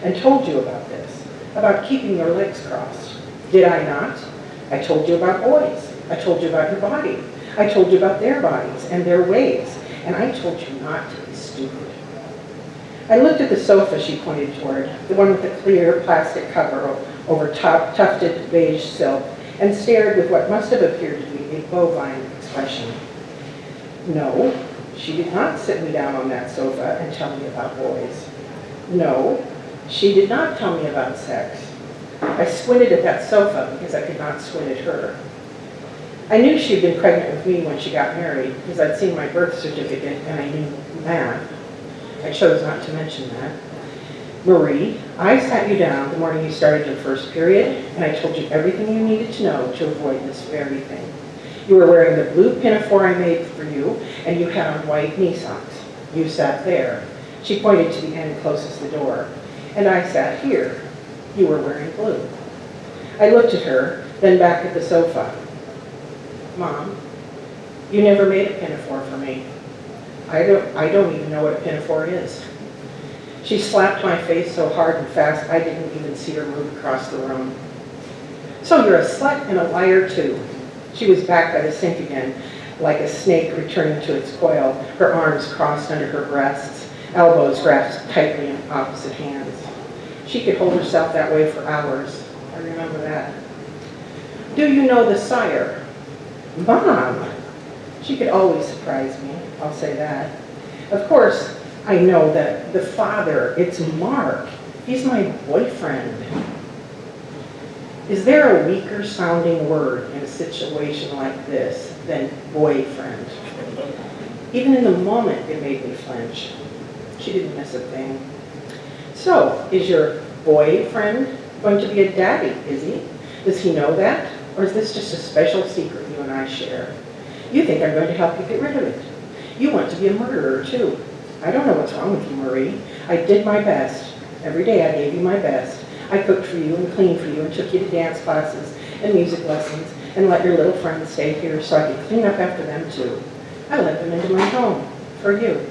and told you about this, about keeping your legs crossed. Did I not? I told you about boys. I told you about your body. I told you about their bodies and their ways, and I told you not to be stupid. I looked at the sofa she pointed toward, the one with the clear plastic cover over tufted beige silk, and stared with what must have appeared to be a bovine expression. No, she did not sit me down on that sofa and tell me about boys. No, she did not tell me about sex. I squinted at that sofa because I could not squint at her. I knew she'd been pregnant with me when she got married because I'd seen my birth certificate and I knew math. I chose not to mention that. Marie, I sat you down the morning you started your first period, and I told you everything you needed to know to avoid this very thing. You were wearing the blue pinafore I made for you, and you had on white knee socks. You sat there. She pointed to the end closest to the door. And I sat here. You were wearing blue. I looked at her, then back at the sofa. Mom, you never made a pinafore for me. I don't even know what a pinafore is. She slapped my face so hard and fast I didn't even see her move across the room. So you're a slut and a liar too. She was back by the sink again, like a snake returning to its coil, her arms crossed under her breasts, elbows grasped tightly in opposite hands. She could hold herself that way for hours. I remember that. Do you know the sire? Mom! She could always surprise me, I'll say that. Of course, I know that the father, it's Mark. He's my boyfriend. Is there a weaker sounding word in a situation like this than boyfriend? Even in the moment, it made me flinch. She didn't miss a thing. So, is your boyfriend going to be a daddy, is he? Does he know that? Or is this just a special secret you and I share? You think I'm going to help you get rid of it. You want to be a murderer, too. I don't know what's wrong with you, Marie. I did my best. Every day I gave you my best. I cooked for you and cleaned for you and took you to dance classes and music lessons and let your little friends stay here so I could clean up after them, too. I let them into my home for you.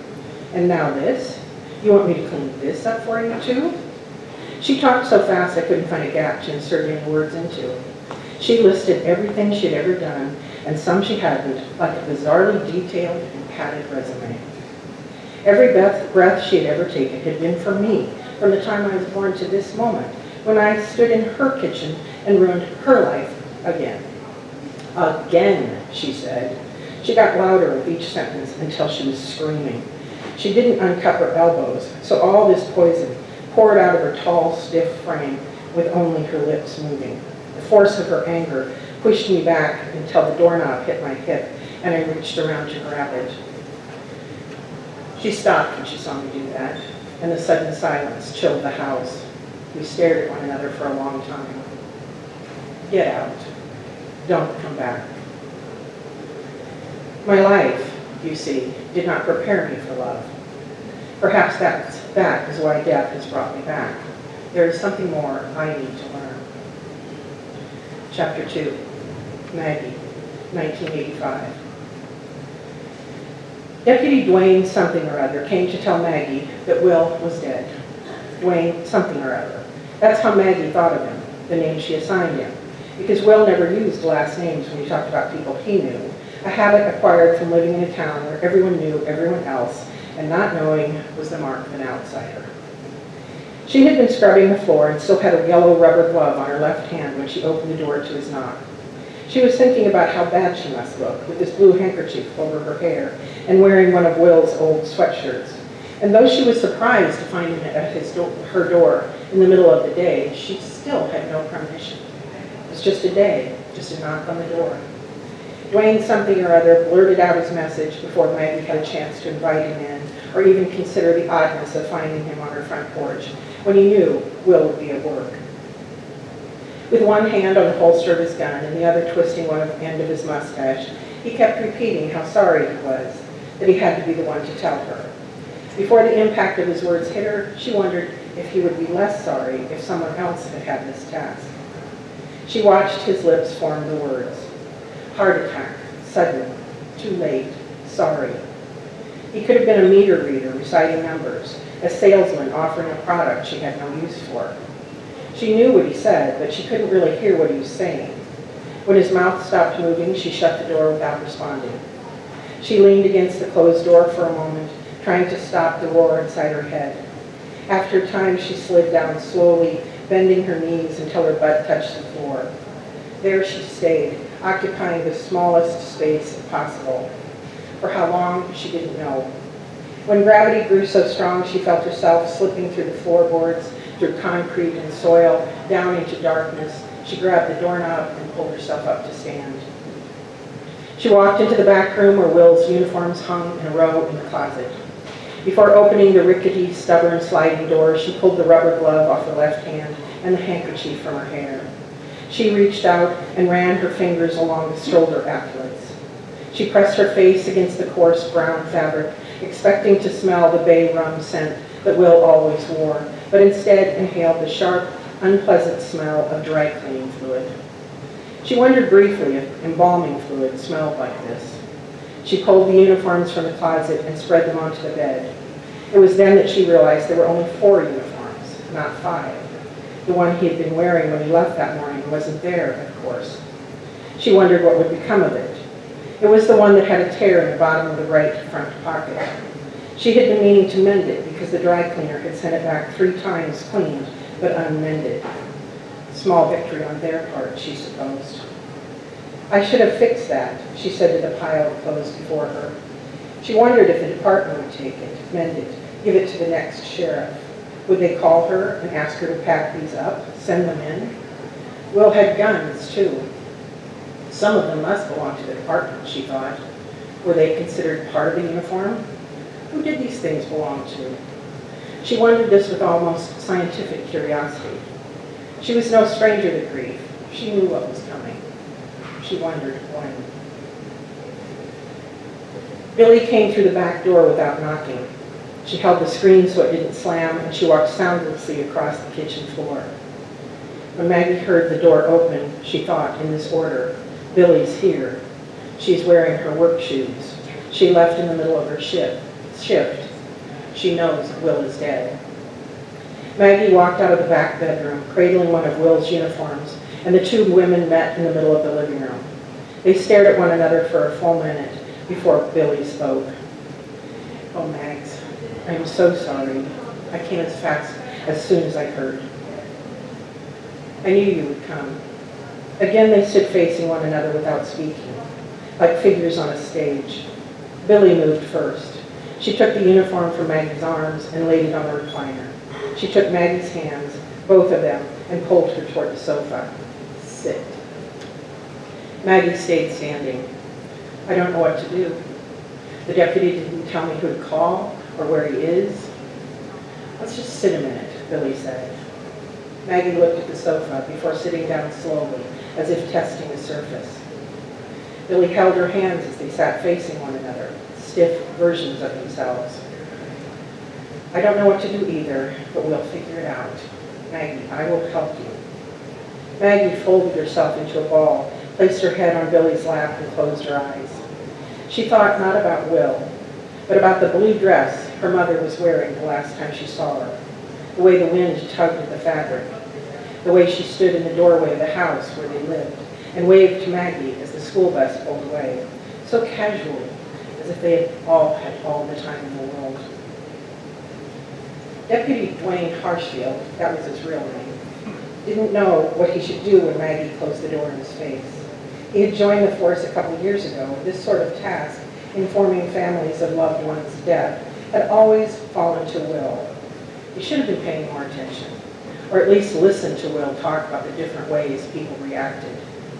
And now this? You want me to clean this up for you, too? She talked so fast I couldn't find a gap to insert any words into. She listed everything she'd ever done, and some she hadn't, like a bizarrely detailed and padded resume. Every breath she had ever taken had been for me, from the time I was born to this moment, when I stood in her kitchen and ruined her life again. Again, she said. She got louder with each sentence until she was screaming. She didn't uncup her elbows, so all this poison poured out of her tall, stiff frame with only her lips moving. The force of her anger pushed me back until the doorknob hit my hip, and I reached around to grab it. She stopped when she saw me do that, and the sudden silence chilled the house. We stared at one another for a long time. Get out. Don't come back. My life, you see, did not prepare me for love. Perhaps that is why death has brought me back. There is something more I need to learn. Chapter 2, Maggie, 1985. Deputy Dwayne something or other came to tell Maggie that Will was dead. Dwayne something or other. That's how Maggie thought of him, the name she assigned him, because Will never used last names when he talked about people he knew, a habit acquired from living in a town where everyone knew everyone else, and not knowing was the mark of an outsider. She had been scrubbing the floor and still had a yellow rubber glove on her left hand when she opened the door to his knock. She was thinking about how bad she must look with this blue handkerchief over her hair and wearing one of Will's old sweatshirts. And though she was surprised to find him at her door in the middle of the day, she still had no premonition. It was just a day, just a knock on the door. Dwayne something or other blurted out his message before Maggie had a chance to invite him in or even consider the oddness of finding him on her front porch when he knew Will would be at work. With one hand on the holster of his gun and the other twisting one end of his mustache, he kept repeating how sorry he was, that he had to be the one to tell her. Before the impact of his words hit her, she wondered if he would be less sorry if someone else had had this task. She watched his lips form the words. Heart attack, sudden, too late, sorry. He could have been a meter reader reciting numbers, a salesman offering a product she had no use for. She knew what he said, but she couldn't really hear what he was saying. When his mouth stopped moving, she shut the door without responding. She leaned against the closed door for a moment, trying to stop the roar inside her head. After a time, she slid down slowly, bending her knees until her butt touched the floor. There she stayed, occupying the smallest space possible. For how long, she didn't know. When gravity grew so strong, she felt herself slipping through the floorboards, through concrete and soil, down into darkness. She grabbed the doorknob and pulled herself up to stand. She walked into the back room where Will's uniforms hung in a row in the closet. Before opening the rickety, stubborn sliding door, she pulled the rubber glove off her left hand and the handkerchief from her hair. She reached out and ran her fingers along the shoulder applets. She pressed her face against the coarse brown fabric, expecting to smell the bay rum scent that Will always wore, but instead inhaled the sharp, unpleasant smell of dry cleaning fluid. She wondered briefly if embalming fluid smelled like this. She pulled the uniforms from the closet and spread them onto the bed. It was then that she realized there were only 4 uniforms, not 5. The one he had been wearing when he left that morning wasn't there, of course. She wondered what would become of it. It was the one that had a tear in the bottom of the right front pocket. She had been meaning to mend it because the dry cleaner had sent it back 3 times cleaned, but unmended. Small victory on their part, she supposed. I should have fixed that, she said to the pile of clothes before her. She wondered if the department would take it, mend it, give it to the next sheriff. Would they call her and ask her to pack these up, send them in? Will had guns, too. Some of them must belong to the department, she thought. Were they considered part of the uniform? Who did these things belong to? She wondered this with almost scientific curiosity. She was no stranger to grief. She knew what was coming. She wondered when. Billy came through the back door without knocking. She held the screen so it didn't slam, and she walked soundlessly across the kitchen floor. When Maggie heard the door open, she thought, in this order, Billy's here. She's wearing her work shoes. She left in the middle of her shift. She knows Will is dead. Maggie walked out of the back bedroom, cradling one of Will's uniforms, and the 2 women met in the middle of the living room. They stared at one another for a full minute before Billy spoke. Oh, Mags, I am so sorry. I came as soon as I heard. I knew you would come. Again, they stood facing one another without speaking, like figures on a stage. Billy moved first. She took the uniform from Maggie's arms and laid it on the recliner. She took Maggie's hands, both of them, and pulled her toward the sofa. Sit. Maggie stayed standing. I don't know what to do. The deputy didn't tell me who to call or where he is. Let's just sit a minute, Billy said. Maggie looked at the sofa before sitting down slowly, as if testing the surface. Billy held her hands as they sat facing one another, stiff versions of themselves. I don't know what to do either, but we'll figure it out. Maggie, I will help you. Maggie folded herself into a ball, placed her head on Billy's lap, and closed her eyes. She thought not about Will, but about the blue dress her mother was wearing the last time she saw her, the way the wind tugged at the fabric, the way she stood in the doorway of the house where they lived and waved to Maggie as the school bus pulled away, so casually, as if they had all the time in the world. Deputy Dwayne Harshfield, that was his real name, didn't know what he should do when Maggie closed the door in his face. He had joined the force a couple years ago. This sort of task, informing families of loved ones' death, had always fallen to Will. He should have been paying more attention, or at least listened to Will talk about the different ways people reacted.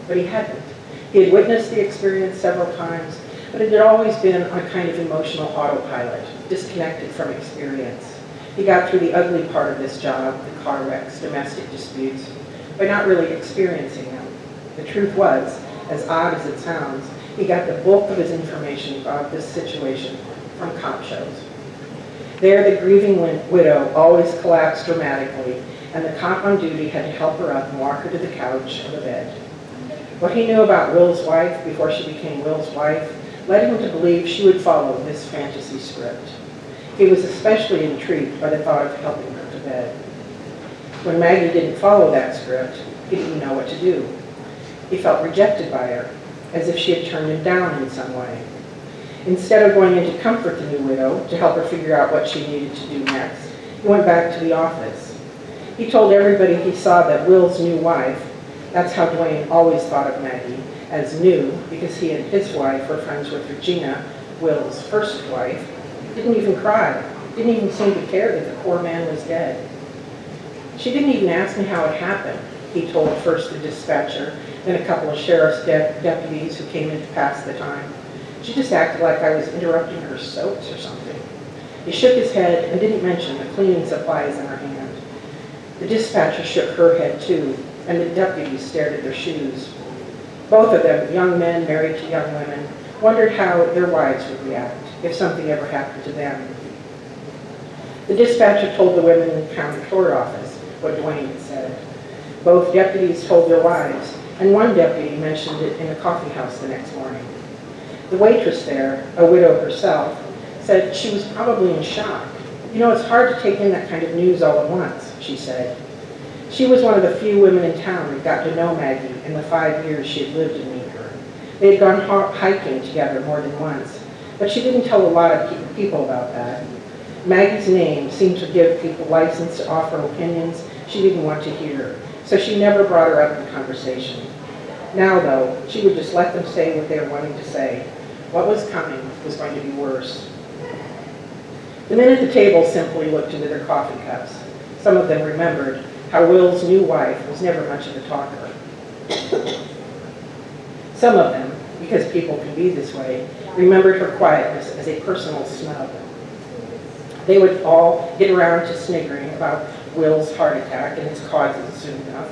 But he hadn't. He had witnessed the experience several times, but it had always been on a kind of emotional autopilot, disconnected from experience. He got through the ugly part of this job, the car wrecks, domestic disputes, by not really experiencing them. The truth was, as odd as it sounds, he got the bulk of his information about this situation from cop shows. There, the grieving widow always collapsed dramatically, and the cop on duty had to help her up and walk her to the couch or the bed. What he knew about Will's wife before she became Will's wife led him to believe she would follow this fantasy script. He was especially intrigued by the thought of helping her to bed. When Maggie didn't follow that script, he didn't know what to do. He felt rejected by her, as if she had turned him down in some way. Instead of going in to comfort the new widow, to help her figure out what she needed to do next, he went back to the office. He told everybody he saw that Will's new wife, that's how Dwayne always thought of Maggie, as new, because he and his wife were friends with Regina, Will's first wife, didn't even cry, didn't even seem to care that the poor man was dead. She didn't even ask me how it happened, he told first the dispatcher, then a couple of sheriff's deputies who came in to pass the time. She just acted like I was interrupting her soaps or something. He shook his head and didn't mention the cleaning supplies in her hand. The dispatcher shook her head too, and the deputies stared at their shoes. Both of them, young men married to young women, wondered how their wives would react if something ever happened to them. The dispatcher told the women in the county court office what Dwayne had said. Both deputies told their wives, and one deputy mentioned it in a coffee house the next morning. The waitress there, a widow herself, said she was probably in shock. You know, it's hard to take in that kind of news all at once, she said. She was one of the few women in town that got to know Maggie in the 5 years she had lived in Meeker. They had gone hiking together more than once, but she didn't tell a lot of people about that. Maggie's name seemed to give people license to offer opinions she didn't want to hear, so she never brought her up in conversation. Now, though, she would just let them say what they were wanting to say. What was coming was going to be worse. The men at the table simply looked into their coffee cups. Some of them remembered how Will's new wife was never much of a talker. Some of them, because people can be this way, remembered her quietness as a personal snub. They would all get around to sniggering about Will's heart attack and its causes soon enough.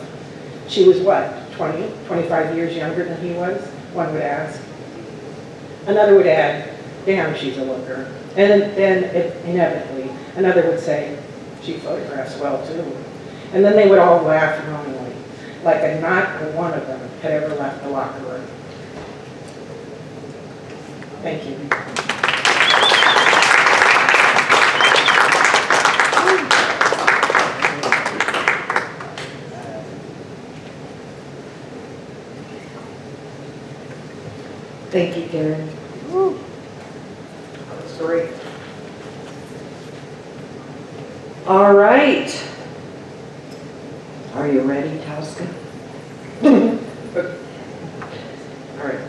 She was what, 20, 25 years younger than he was, one would ask. Another would add, damn, she's a looker. And then inevitably, another would say, she photographs well too. And then they would all laugh knowingly, like not one of them had ever left the locker room. Thank you. Thank you, Karen. That was great. All right. Are you ready, Tosca? All right.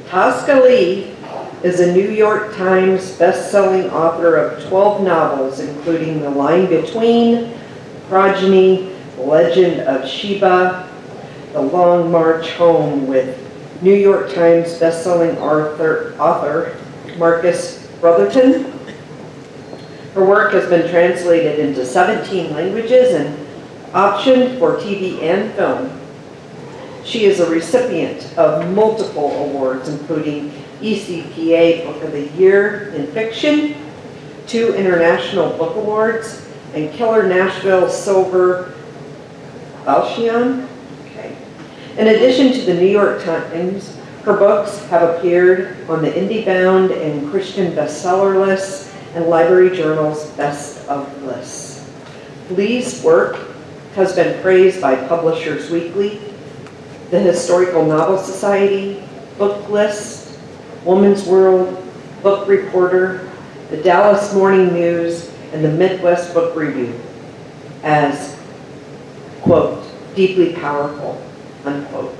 Tosca Lee is a New York Times best-selling author of 12 novels, including The Line Between, Progeny, The Legend of Sheba, The Long March Home, with New York Times best-selling author Marcus Brotherton. Her work has been translated into 17 languages and optioned for TV and film. She is a recipient of multiple awards, including ECPA Book of the Year in Fiction, 2 International Book Awards, and Killer Nashville Silver Falchion. Okay. In addition to the New York Times, her books have appeared on the IndieBound and Christian bestseller lists and Library Journal's best of lists. Lee's work has been praised by Publishers Weekly, the Historical Novel Society, Book List, Woman's World, Book Reporter, the Dallas Morning News, and the Midwest Book Review as, quote, deeply powerful, unquote,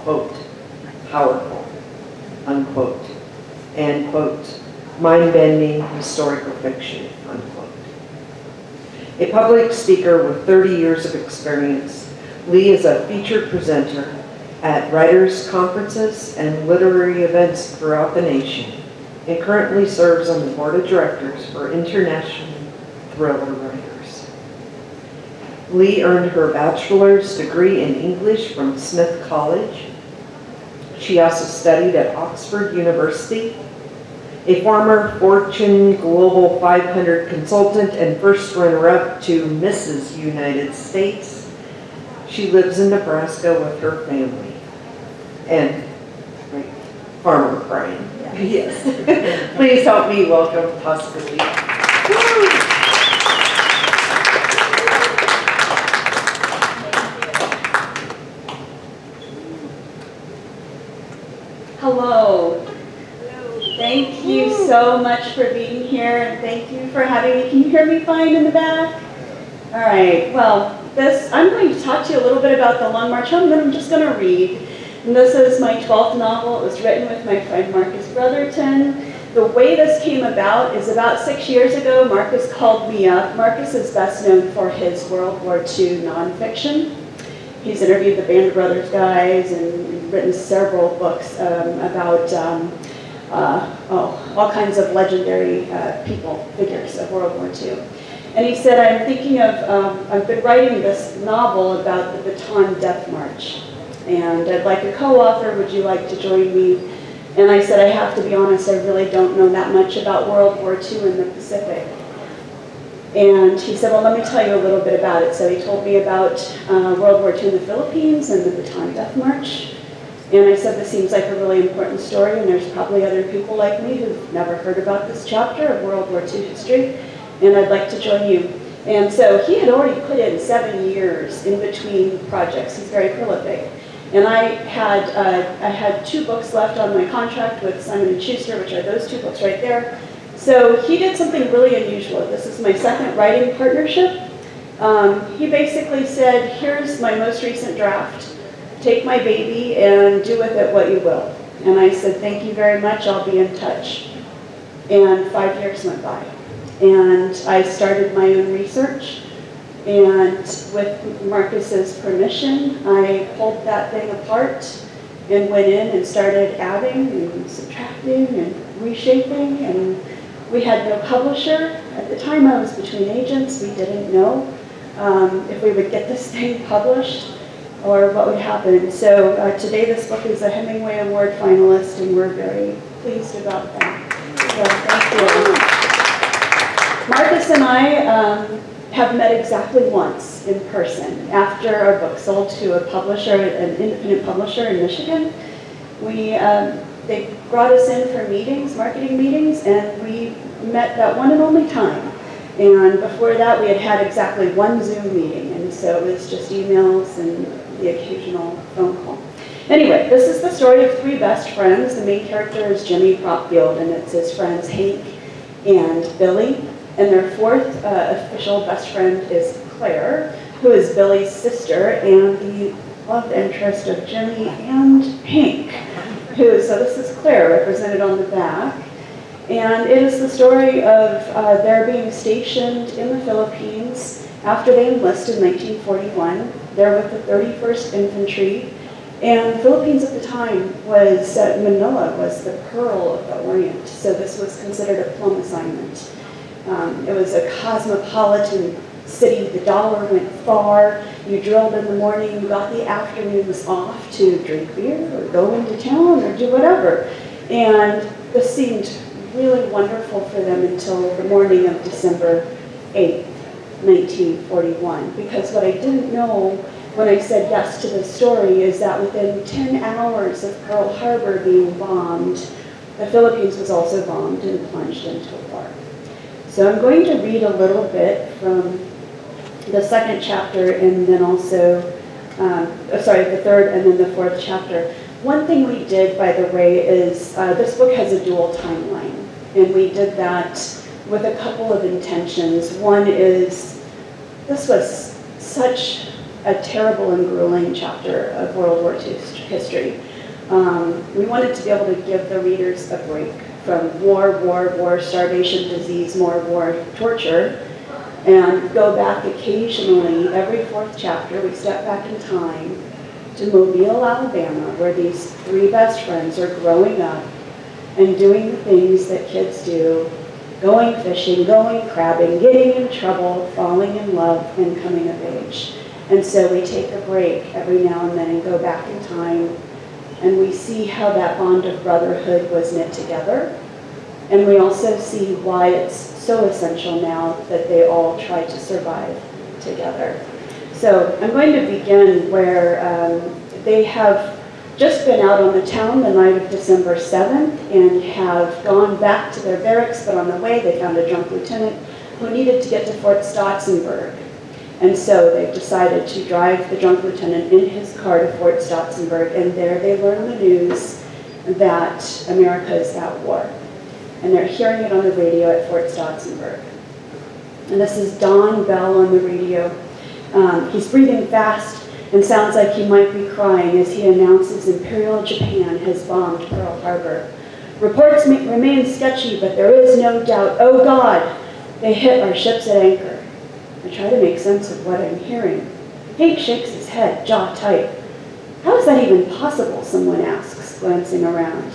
quote, powerful, unquote, and, quote, mind-bending historical fiction, unquote. A public speaker with 30 years of experience, Lee is a featured presenter at writers' conferences and literary events throughout the nation, and currently serves on the board of directors for International Thriller Writers. Lee earned her bachelor's degree in English from Smith College. She also studied at Oxford University. A former Fortune Global 500 consultant and first runner-up to Mrs. United States, she lives in Nebraska with her family. And, right, farmer crying. Yes. Please help me welcome Tosca Lee. Hello. Thank you so much for being here, and thank you for having me. Can you hear me fine in the back? All right, well, I'm going to talk to you a little bit about the Long March Home, and then I'm just going to read. And this is my 12th novel. It was written with my friend Marcus Brotherton. The way this came about is about 6 years ago, Marcus called me up. Marcus is best known for his World War II nonfiction. He's interviewed the Band of Brothers guys and written several books about all kinds of legendary figures of World War II. And he said, I'm thinking of, I've been writing this novel about the Bataan Death March, and I'd like a co-author, would you like to join me? And I said, I have to be honest, I really don't know that much about World War II in the Pacific. And he said, well, let me tell you a little bit about it. So he told me about World War II in the Philippines and the Bataan Death March. And I said, this seems like a really important story, and there's probably other people like me who've never heard about this chapter of World War II history, and I'd like to join you. And so he had already put in 7 years in between projects. He's very prolific. And I had 2 books left on my contract with Simon & Schuster, which are those 2 books right there. So he did something really unusual. This is my second writing partnership. He basically said, here's my most recent draft. Take my baby and do with it what you will. And I said, thank you very much, I'll be in touch. And 5 years went by. And I started my own research. And with Marcus's permission, I pulled that thing apart and went in and started adding and subtracting and reshaping. And we had no publisher. At the time I was between agents, we didn't know if we would get this thing published or what would happen. So today this book is a Hemingway Award finalist, and we're very pleased about that. So thank you. Marcus and I have met exactly once in person after our book sold to a publisher, an independent publisher in Michigan. They brought us in for meetings, marketing meetings, and we met that one and only time. And before that, we had had exactly 1 Zoom meeting, and so it was just emails and the occasional phone call. Anyway, this is the story of 3 best friends. The main character is Jimmy Propfield, and it's his friends Hank and Billy. And their 4th official best friend is Claire, who is Billy's sister and the love interest of Jimmy and Hank. So this is Claire, represented on the back. And it is the story of their being stationed in the Philippines after they enlisted in 1941. They're with the 31st Infantry. And the Philippines at the time was, Manila was the pearl of the Orient. So this was considered a plum assignment. It was a cosmopolitan city. The dollar went far. You drilled in the morning, you got the afternoons off to drink beer or go into town or do whatever. And this seemed really wonderful for them until the morning of December 8th, 1941. Because what I didn't know when I said yes to this story is that within 10 hours of Pearl Harbor being bombed, the Philippines was also bombed and plunged into war. So I'm going to read a little bit from the 2nd chapter and then also, the 3rd and then the 4th chapter. One thing we did, by the way, is this book has a dual timeline. And we did that with a couple of intentions. One is, this was such a terrible and grueling chapter of World War II history. We wanted to be able to give the readers a break from war, starvation, disease, more war, torture, and go back occasionally, every 4th chapter, we step back in time to Mobile, Alabama, where these 3 best friends are growing up and doing the things that kids do, going fishing, going crabbing, getting in trouble, falling in love, and coming of age. And so we take a break every now and then and go back in time, and we see how that bond of brotherhood was knit together. And we also see why it's so essential now that they all try to survive together. So I'm going to begin where they have just been out on the town the night of December 7th and have gone back to their barracks, but on the way they found a drunk lieutenant who needed to get to Fort Stotzenburg. And so they've decided to drive the drunk lieutenant in his car to Fort Stotzenburg, and there they learn the news that America is at war. And they're hearing it on the radio at Fort Stotzenburg. And this is Don Bell on the radio. He's breathing fast and sounds like he might be crying as he announces Imperial Japan has bombed Pearl Harbor. Reports remain sketchy, but there is no doubt, oh God, they hit our ships at anchor. I try to make sense of what I'm hearing. Hank shakes his head, jaw tight. How is that even possible, someone asks, glancing around.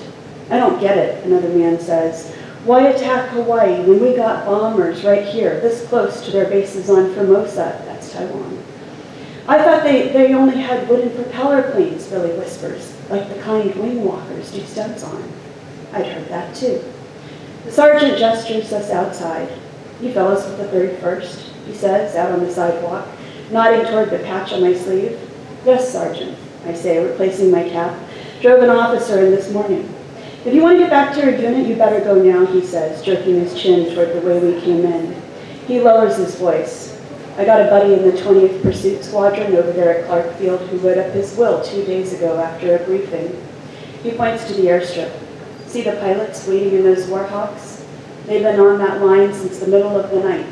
I don't get it, another man says. Why attack Hawaii when we got bombers right here, this close to their bases on Formosa, that's Taiwan? I thought they only had wooden propeller planes, Billy whispers, like the kind wing walkers do stunts on. I'd heard that too. The sergeant gestures us outside. You fellas with the 31st, he says, out on the sidewalk, nodding toward the patch on my sleeve. Yes, Sergeant, I say, replacing my cap. Drove an officer in this morning. If you want to get back to your unit, you better go now, he says, jerking his chin toward the way we came in. He lowers his voice. I got a buddy in the 20th Pursuit Squadron over there at Clark Field who wrote up his will 2 days ago after a briefing. He points to the airstrip. See the pilots waiting in those Warhawks? They've been on that line since the middle of the night.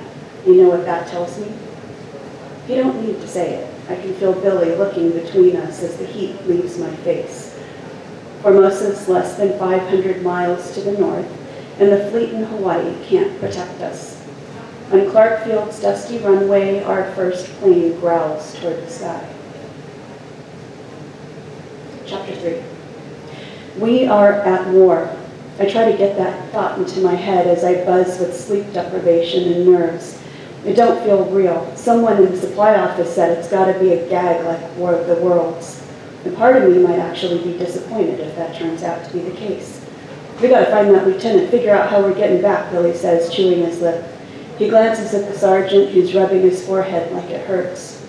You know what that tells me? You don't need to say it. I can feel Billy looking between us as the heat leaves my face. Formosa's less than 500 miles to the north, and the fleet in Hawaii can't protect us. On Clark Field's dusty runway, our first plane growls toward the sky. Chapter 3. We are at war. I try to get that thought into my head as I buzz with sleep deprivation and nerves. It don't feel real. Someone in the supply office said it's got to be a gag like War of the Worlds. And part of me might actually be disappointed if that turns out to be the case. We got to find that lieutenant, figure out how we're getting back, Billy says, chewing his lip. He glances at the sergeant, who's rubbing his forehead like it hurts.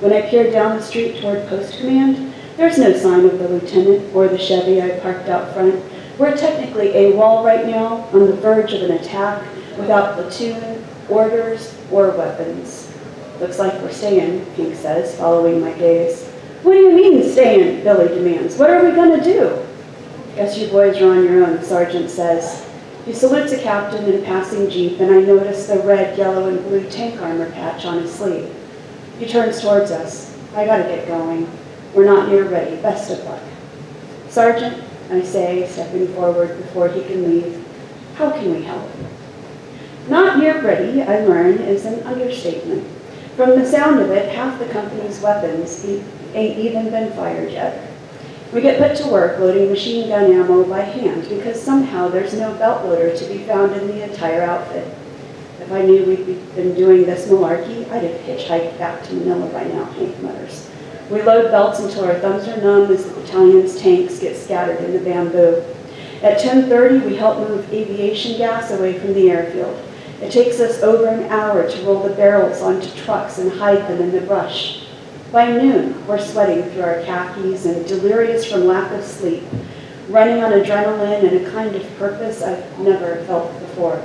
When I peer down the street toward post command, there's no sign of the lieutenant or the Chevy I parked out front. We're technically AWOL right now, on the verge of an attack, without platoon, orders, or weapons. Looks like we're staying, Pink says, following my gaze. What do you mean, staying? Billy demands. What are we going to do? Guess you boys are on your own, the sergeant says. He salutes a captain in a passing jeep, and I notice the red, yellow, and blue tank armor patch on his sleeve. He turns towards us. I gotta get going. We're not near ready. Best of luck. Sergeant, I say, stepping forward before he can leave, how can we help? Not near ready, I learn, is an understatement. From the sound of it, half the company's weapons ain't even been fired yet. We get put to work loading machine gun ammo by hand because somehow there's no belt loader to be found in the entire outfit. If I knew we'd been doing this malarkey, I'd have hitchhiked back to Manila by now, Hank mutters. We load belts until our thumbs are numb as the battalion's tanks get scattered in the bamboo. At 10:30, we help move aviation gas away from the airfield. It takes us over an hour to roll the barrels onto trucks and hide them in the brush. By noon, we're sweating through our khakis and delirious from lack of sleep, running on adrenaline and a kind of purpose I've never felt before.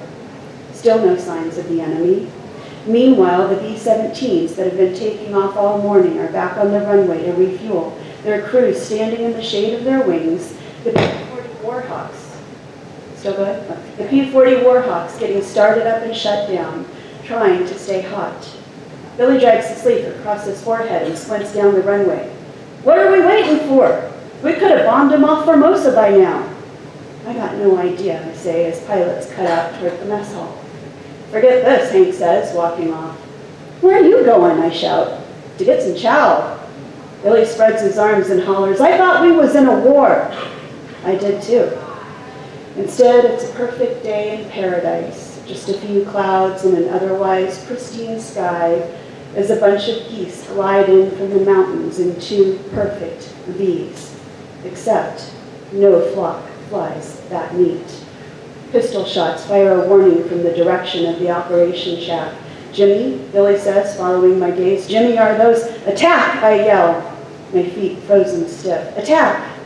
Still no signs of the enemy. Meanwhile, the B-17s that have been taking off all morning are back on the runway to refuel, their crews standing in the shade of their wings, the P-40 Warhawks. Still good? The P-40 Warhawks getting started up and shut down, trying to stay hot. Billy drags the sleeve across his forehead and squints down the runway. What are we waiting for? We could have bombed him off Formosa by now. I got no idea, I say, as pilots cut out toward the mess hall. Forget this, Hank says, walking off. Where are you going, I shout. To get some chow. Billy spreads his arms and hollers, I thought we was in a war. I did too. Instead, it's a perfect day in paradise. Just a few clouds and an otherwise pristine sky as a bunch of geese glide in from the mountains in two perfect V's. Except no flock flies that neat. Pistol shots fire a warning from the direction of the operation shack. Jimmy, Billy says, following my gaze. Jimmy, are those? Attack, I yell, my feet frozen stiff. Attack!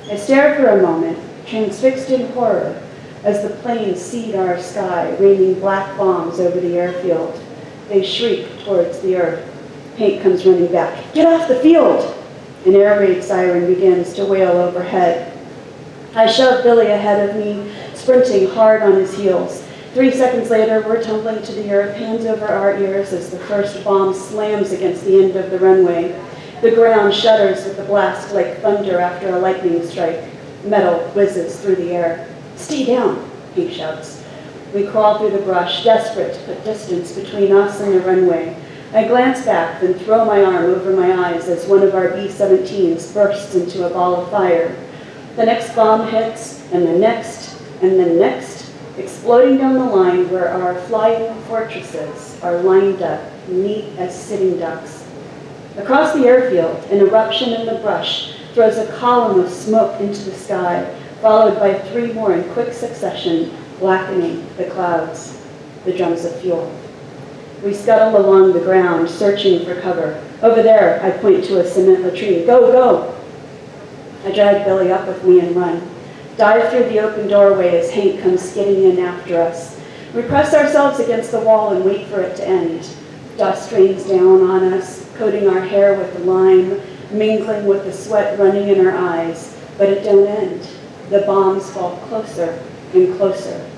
I stare for a moment, transfixed in horror, as the planes seed our sky, raining black bombs over the airfield. They shriek towards the earth. Hank comes running back. Get off the field! An air raid siren begins to wail overhead. I shove Billy ahead of me, sprinting hard on his heels. 3 seconds later, we're tumbling to the earth, hands over our ears as the first bomb slams against the end of the runway. The ground shudders with the blast like thunder after a lightning strike. Metal whizzes through the air. Stay down, Hank shouts. We crawl through the brush, desperate to put distance between us and the runway. I glance back, then throw my arm over my eyes as one of our B-17s bursts into a ball of fire. The next bomb hits, and the next, and the next, exploding down the line where our flying fortresses are lined up, neat as sitting ducks. Across the airfield, an eruption in the brush throws a column of smoke into the sky, followed by 3 more in quick succession, blackening the clouds. The drums of fuel. We scuttle along the ground, searching for cover. Over there, I point to a cement latrine. Go, go! I drag Billy up with me and run. Dive through the open doorway as Hank comes skidding in after us. We press ourselves against the wall and wait for it to end. Dust rains down on us, coating our hair with lime, mingling with the sweat running in our eyes. But it don't end. The bombs fall closer and closer.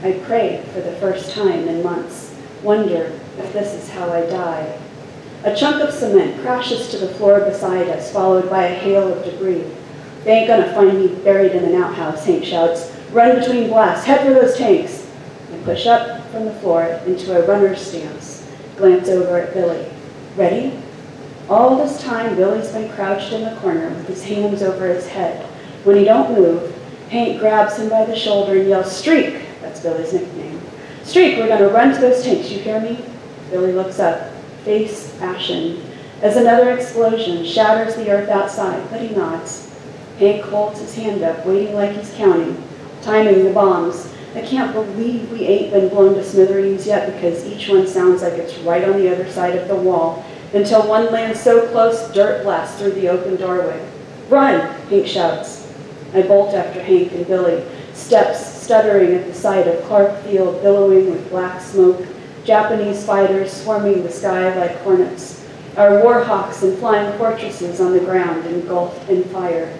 I pray for the first time in months. Wonder if this is how I die. A chunk of cement crashes to the floor beside us, followed by a hail of debris. They ain't gonna find me buried in an outhouse, Hank shouts. Run between blasts, head for those tanks. I push up from the floor into a runner's stance, glance over at Billy. Ready? All this time, Billy's been crouched in the corner with his hands over his head. When he don't move, Hank grabs him by the shoulder and yells, Streak! That's Billy's nickname. Streak, we're gonna run to those tanks, you hear me? Billy looks up, face ashen, as another explosion shatters the earth outside, but he nods. Hank holds his hand up, waiting like he's counting, timing the bombs. I can't believe we ain't been blown to smithereens yet because each one sounds like it's right on the other side of the wall, until one lands so close, dirt blasts through the open doorway. Run, Hank shouts. I bolt after Hank and Billy, steps stuttering at the sight of Clark Field billowing with black smoke, Japanese fighters swarming the sky like hornets, our war hawks and flying fortresses on the ground engulfed in fire.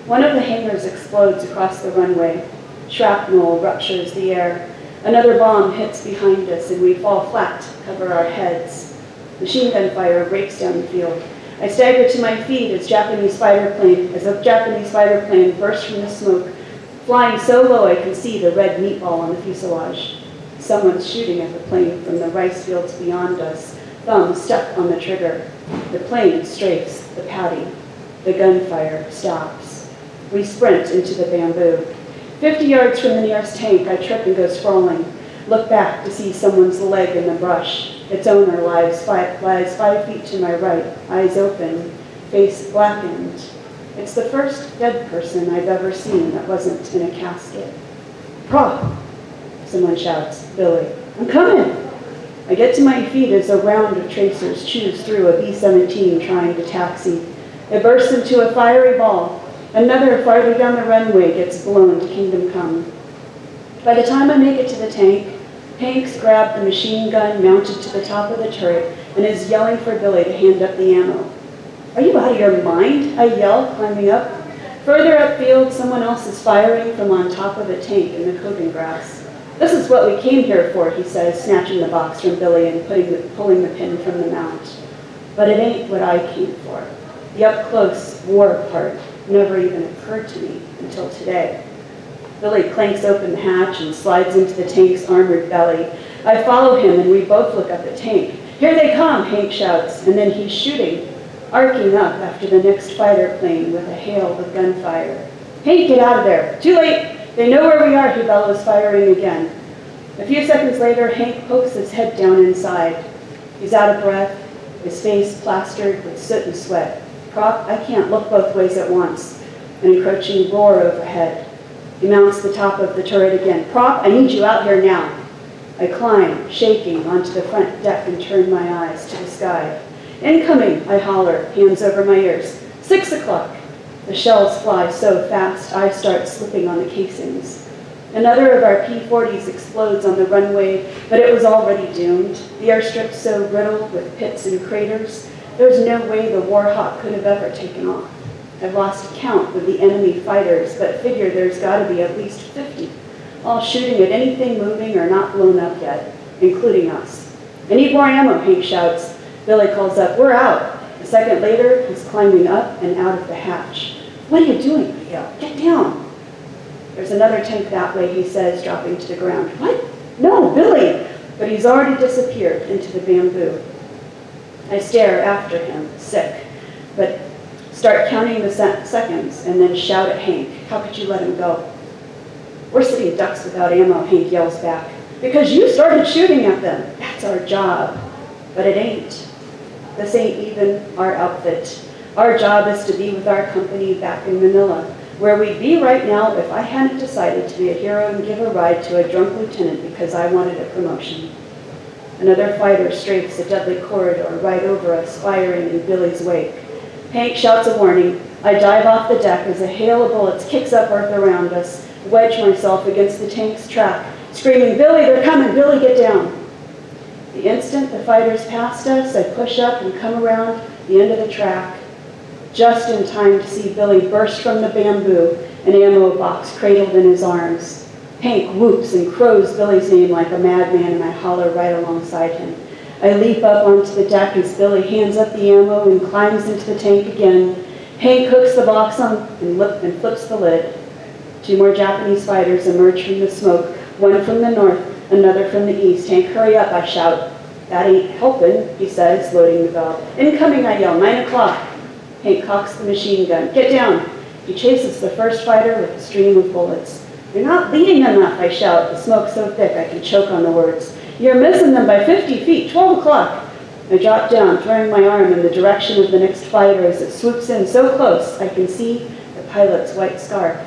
One of the hangars explodes across the runway. Shrapnel ruptures the air. Another bomb hits behind us and we fall flat to cover our heads. Machine gun fire breaks down the field. I stagger to my feet as a Japanese fighter plane bursts from the smoke, flying so low I can see the red meatball on the fuselage. Someone's shooting at the plane from the rice fields beyond us, thumb stuck on the trigger. The plane strafes the paddy. The gunfire stops. We sprint into the bamboo. 50 yards from the nearest tank, I trip and go sprawling. Look back to see someone's leg in the brush. Its owner lies 5 feet to my right, eyes open, face blackened. It's the first dead person I've ever seen that wasn't in a casket. Prop! Someone shouts. Billy. I'm coming! I get to my feet as a round of tracers chews through a B-17 trying to taxi. It bursts into a fiery ball. Another farther down the runway gets blown to Kingdom Come. By the time I make it to the tank, Hank's grabbed the machine gun mounted to the top of the turret and is yelling for Billy to hand up the ammo. Are you out of your mind? I yell, climbing up. Further upfield, someone else is firing from on top of a tank in the cooking grass. This is what we came here for, he says, snatching the box from Billy and pulling the pin from the mount. But it ain't what I came for. The up-close war part never even occurred to me until today. Billy clanks open the hatch and slides into the tank's armored belly. I follow him and we both look up the tank. Here they come, Hank shouts, and then he's shooting, arcing up after the next fighter plane with a hail of gunfire. Hank, get out of there! Too late! They know where we are, he bellows, firing again. A few seconds later, Hank pokes his head down inside. He's out of breath, his face plastered with soot and sweat. Prop, I can't look both ways at once. An encroaching roar overhead. He mounts the top of the turret again. Prop, I need you out here now. I climb, shaking, onto the front deck and turn my eyes to the sky. Incoming, I holler, hands over my ears. 6 o'clock. The shells fly so fast, I start slipping on the casings. Another of our P-40s explodes on the runway, but it was already doomed. The airstrip's so riddled with pits and craters, there's no way the Warhawk could have ever taken off. I've lost count of the enemy fighters, but figure there's got to be at least 50, all shooting at anything moving or not blown up yet, including us. I need more ammo, Hank shouts. Billy calls up, we're out. A second later, he's climbing up and out of the hatch. What are you doing? I yell, get down. There's another tank that way, he says, dropping to the ground. What? No, Billy! But he's already disappeared into the bamboo. I stare after him, sick, but start counting the seconds and then shout at Hank, how could you let him go? We're sitting ducks without ammo, Hank yells back. Because you started shooting at them. That's our job. But it ain't. This ain't even our outfit. Our job is to be with our company back in Manila, where we'd be right now if I hadn't decided to be a hero and give a ride to a drunk lieutenant because I wanted a promotion. Another fighter strafes a deadly corridor right over us, firing in Billy's wake. Hank shouts a warning. I dive off the deck as a hail of bullets kicks up earth around us, wedge myself against the tank's track, screaming, Billy, they're coming, Billy, get down. The instant the fighters passed us, I push up and come around the end of the track, just in time to see Billy burst from the bamboo, an ammo box cradled in his arms. Hank whoops and crows Billy's name like a madman, and I holler right alongside him. I leap up onto the deck as Billy hands up the ammo and climbs into the tank again. Hank hooks the box on and flips the lid. 2 more Japanese fighters emerge from the smoke, one from the north, another from the east. Hank, hurry up, I shout. That ain't helping, he says, loading the valve. Incoming, I yell, 9 o'clock. Hank cocks the machine gun. Get down. He chases the first fighter with a stream of bullets. You're not leading enough, I shout, the smoke so thick I can choke on the words. You're missing them by 50 feet, 12 o'clock. I drop down, throwing my arm in the direction of the next fighter as it swoops in so close I can see the pilot's white scarf.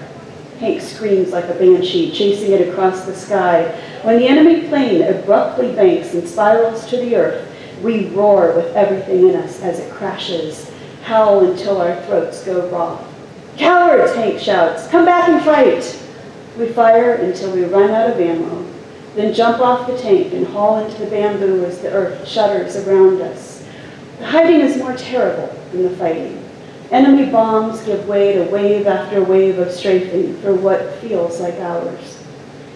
Hank screams like a banshee, chasing it across the sky. When the enemy plane abruptly banks and spirals to the earth, we roar with everything in us as it crashes, howl until our throats go raw. Cowards, Hank shouts, come back and fight. We fire until we run out of ammo, then jump off the tank and haul into the bamboo as the earth shudders around us. The hiding is more terrible than the fighting. Enemy bombs give way to wave after wave of strafing for what feels like hours.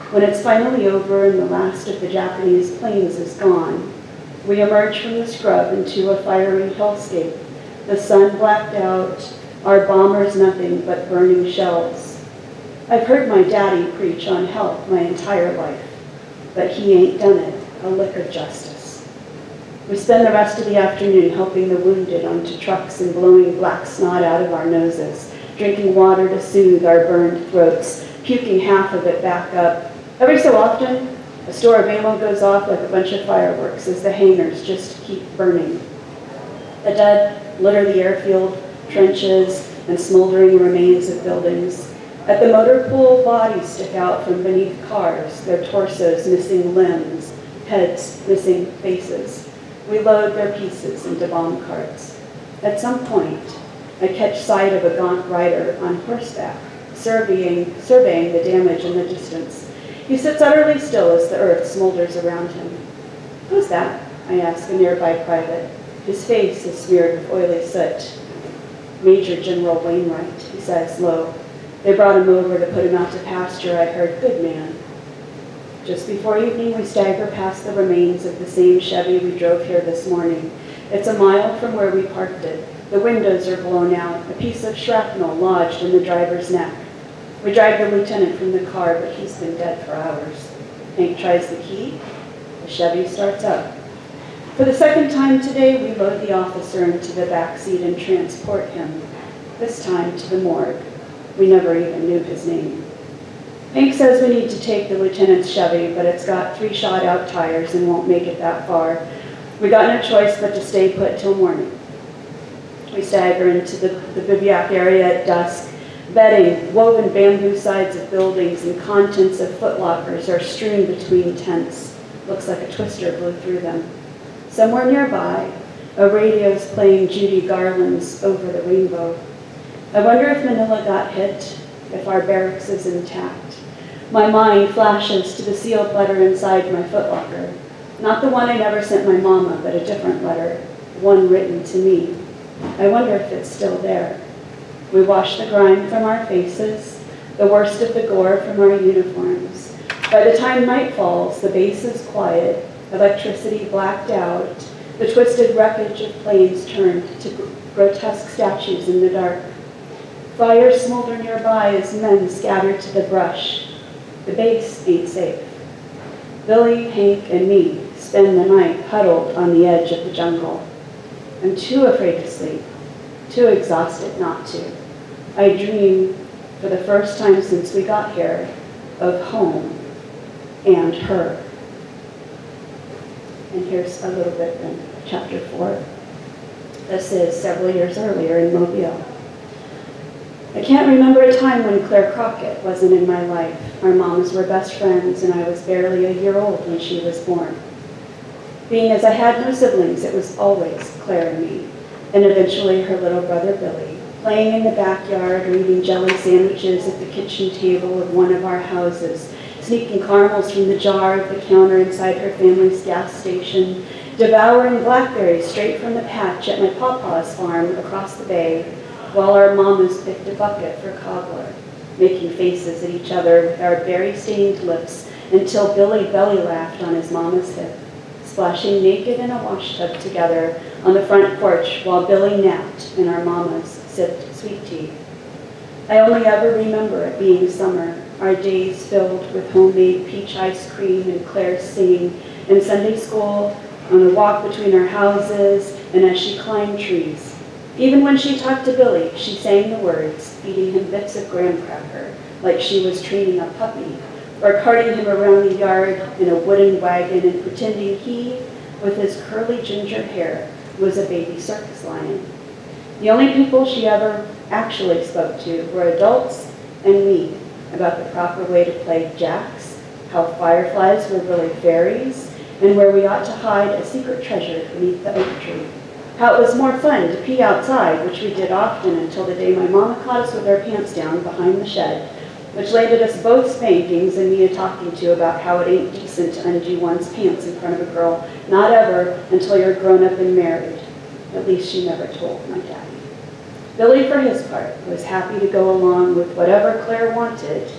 When it's finally over and the last of the Japanese planes is gone, we emerge from the scrub into a fiery hellscape. The sun blacked out, our bombers nothing but burning shells. I've heard my daddy preach on health my entire life, but he ain't done it a lick of justice. We spend the rest of the afternoon helping the wounded onto trucks and blowing black snot out of our noses, drinking water to soothe our burned throats, puking half of it back up. Every so often, a store of ammo goes off like a bunch of fireworks as the hangars just keep burning. The dead litter the airfield, trenches, and smoldering remains of buildings. At the motor pool, bodies stick out from beneath cars, their torsos missing limbs, heads missing faces. We load their pieces into bomb carts. At some point, I catch sight of a gaunt rider on horseback, surveying the damage in the distance. He sits utterly still as the earth smolders around him. Who's that? I ask a nearby private. His face is smeared with oily soot. Major General Wainwright, he says low. They brought him over to put him out to pasture, I heard. Good man. Just before evening, we stagger past the remains of the same Chevy we drove here this morning. It's a mile from where we parked it. The windows are blown out, a piece of shrapnel lodged in the driver's neck. We drag the lieutenant from the car, but he's been dead for hours. Hank tries the key. The Chevy starts up. For the second time today, we load the officer into the back seat and transport him, this time to the morgue. We never even knew his name. Hank says we need to take the lieutenant's Chevy, but it's got 3 shot-out tires and won't make it that far. We got no choice but to stay put till morning. We stagger into the bivouac area at dusk. Bedding, woven bamboo sides of buildings, and contents of footlockers are strewn between tents. Looks like a twister blew through them. Somewhere nearby, a radio's playing Judy Garland's Over the Rainbow. I wonder if Manila got hit, if our barracks is intact. My mind flashes to the sealed letter inside my footlocker. Not the one I never sent my mama, but a different letter, one written to me. I wonder if it's still there. We wash the grime from our faces, the worst of the gore from our uniforms. By the time night falls, the base is quiet, electricity blacked out, the twisted wreckage of planes turned to grotesque statues in the dark. Fires smolder nearby as men scatter to the brush. The base ain't safe. Billy, Hank, and me spend the night huddled on the edge of the jungle. I'm too afraid to sleep, too exhausted not to. I dream, for the first time since we got here, of home and her. And here's a little bit in chapter 4. This is several years earlier in Mobile. I can't remember a time when Claire Crockett wasn't in my life. Our moms were best friends, and I was barely a year old when she was born. Being as I had no siblings, it was always Claire and me, and eventually her little brother Billy, playing in the backyard or eating jelly sandwiches at the kitchen table of one of our houses, sneaking caramels from the jar of the counter inside her family's gas station, devouring blackberries straight from the patch at my pawpaw's farm across the bay, while our mamas picked a bucket for cobbler, making faces at each other with our berry-stained lips until Billy belly laughed on his mama's hip, splashing naked in a wash tub together on the front porch while Billy napped and our mamas sipped sweet tea. I only ever remember it being summer, our days filled with homemade peach ice cream and Claire singing in Sunday school, on a walk between our houses, and as she climbed trees. Even when she talked to Billy, she sang the words, feeding him bits of graham cracker, like she was training a puppy, or carting him around the yard in a wooden wagon and pretending he, with his curly ginger hair, was a baby circus lion. The only people she ever actually spoke to were adults and me about the proper way to play jacks, how fireflies were really fairies, and where we ought to hide a secret treasure beneath the oak tree. How it was more fun to pee outside, which we did often until the day my mama caught us with our pants down behind the shed, which landed us both spankings and me a talking to about how it ain't decent to undo one's pants in front of a girl, not ever until you're grown up and married. At least she never told my daddy. Billy, for his part, was happy to go along with whatever Claire wanted,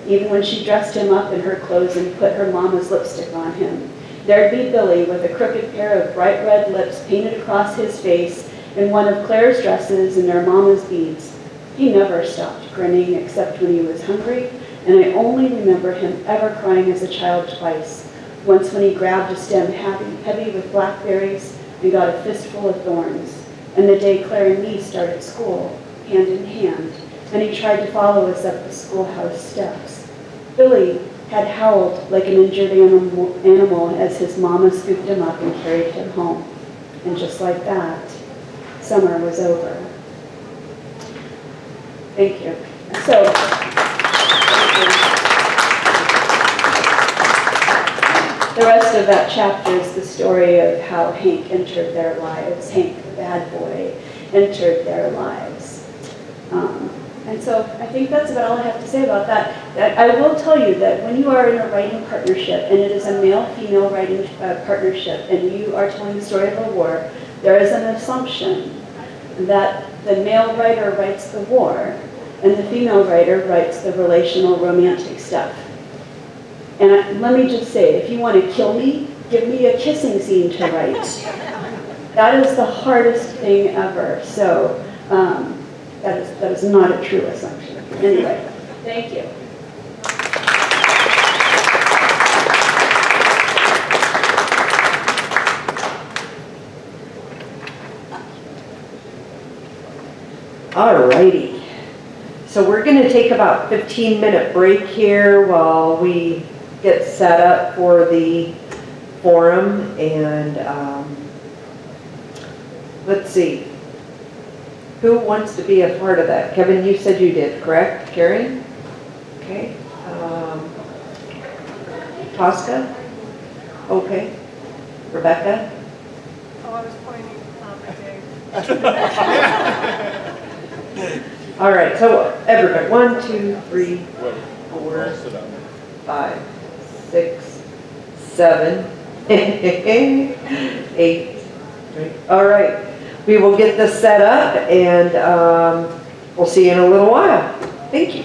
even when she dressed him up in her clothes and put her mama's lipstick on him. There'd be Billy with a crooked pair of bright red lips painted across his face in one of Claire's dresses and their mama's beads. He never stopped grinning except when he was hungry, and I only remember him ever crying as a child twice. Once when he grabbed a stem heavy with blackberries and got a fistful of thorns. And the day Claire and me started school, hand in hand, and he tried to follow us up the schoolhouse steps. Billy had howled like an injured animal as his mama scooped him up and carried him home. And just like that, summer was over. Thank you. So, the rest of that chapter is the story of how Hank entered their lives. Hank, the bad boy, entered their lives. And so I think that's about all I have to say about that. I will tell you that when you are in a writing partnership, and it is a male-female writing partnership, and you are telling the story of a war, there is an assumption that the male writer writes the war, and the female writer writes the relational romantic stuff. And let me just say, if you want to kill me, give me a kissing scene to write. That is the hardest thing ever. So that is not a true assumption. Anyway, thank you. Alrighty. So we're going to take about 15-minute break here while we get set up for the forum, and let's see. Who wants to be a part of that? Kevin, you said you did, correct? Carrie? Okay. Tosca? Okay. Rebecca? Oh, I was pointing at Dave. All right, so everybody, 1, 2, 3, 4, I'll sit down. 5, 6, 7, 8. All right, we will get this set up and we'll see you in a little while. Thank you.